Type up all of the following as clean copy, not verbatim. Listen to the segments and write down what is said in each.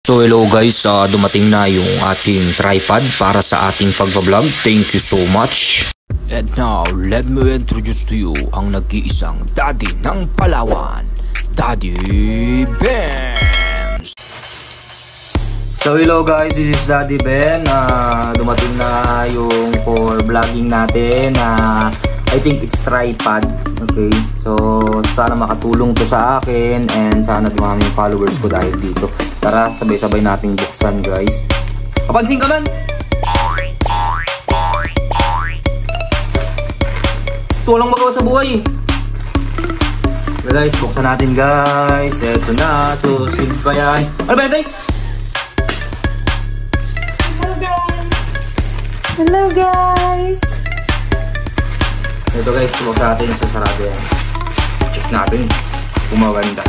So hello guys, dumating na yung ating tripod para sa ating pagbablog. Thank you so much. And now, let me introduce to you ang nag-iisang daddy ng Palawan, Daddy Ben. So hello guys, this is Daddy Ben. Dumating na yung for vlogging natin. I think it's tripod. Okay, so sana makatulong to sa akin and sana dumami yung followers ko dahil dito. Tara, sabay-sabay nating buksan guys. Papansin ka man! Ito walang magawa sa buhay. So guys, buksan natin guys. Ito na, so silid pa yan. Ano ba yan? Hello guys! Hello guys! Ito guys, buksan natin yung sarado yan. Check natin kung maganda.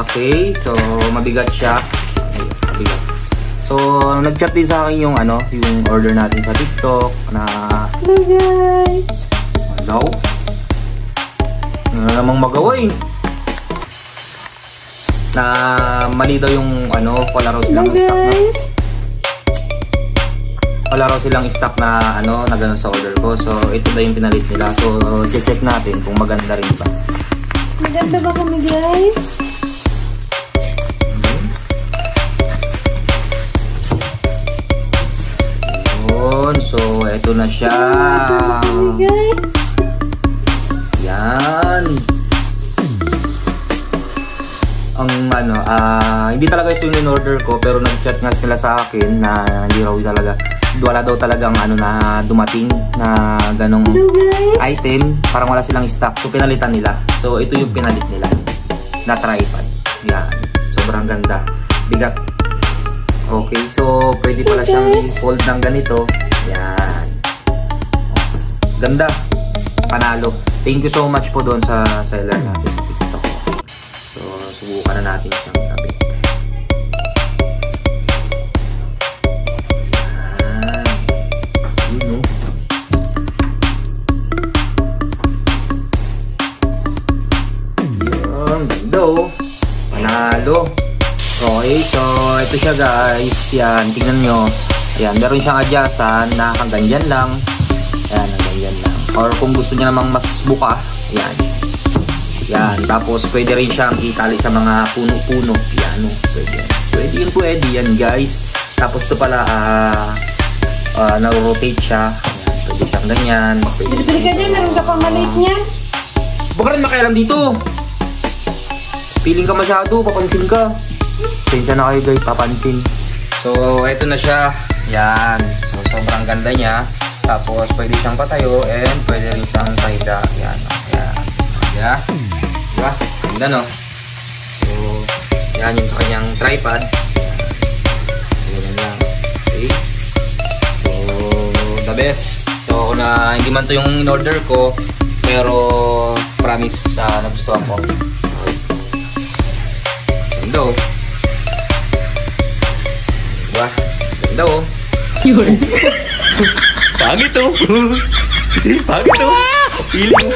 Okay, so mabigat siya. Mabigat. So nag-chat din sa akin yung yung order natin sa TikTok na hello guys. Hello. Ano namang magawa eh. Na mali daw yung palaro silang stock na. Palaro silang stock na na gano'n sa order ko. So ito daw yung pinalit nila. So check natin kung maganda rin ba. Maganda ba kami guys? So eto na siya. Guys. Yan. Ang hindi talaga ito yung in-order ko pero nag-chat nga sila sa akin na hindi raw talaga wala daw talagang na dumating na ganong item, parang wala silang stock, so pinalitan nila. So ito yung pinalit nila na tripod. Yan, sobrang ganda, bigat. Okay, so pwede pala siyang i-fold ng ganito. Yan, ganda, panalo. Thank you so much po doon sa seller natin sa TikTok. So subukan na natin siyang tabi. Panalo. Okay, so ito siya guys. Yan, tingnan nyo. Ayan, meron siyang adyasan na hanggang dyan lang. Ayan, hanggang dyan lang. Or kung gusto niya namang mas buka, ayan. Yan, tapos pwede rin siyang itali sa mga puno-puno. Yan, pwede. Pwede yan guys. Tapos ito pala, na-rotate siya. Ayan, pwede siyang ganyan. Bili ka dyan, meron ka pang maliit niyan. Baka rin makialam dito. Feeling ka masyado, papansin ka. Sensya na kayo guys, papansin. So, eto na siya. Yan. So, sobrang ganda niya. Tapos, pwede siyang patayo and pwede rin siyang pahiga. Yan. Yan. Yeah. Diba? Ganda no? So, yan yung sa kanyang tripod. Yan lang. Okay. So, the best. So, hindi man to yung in-order ko, pero promise nagustuhan ko. Ganda oh. Wah, ganda oh. Yun. Pangit oh. Pangit oh. Feeling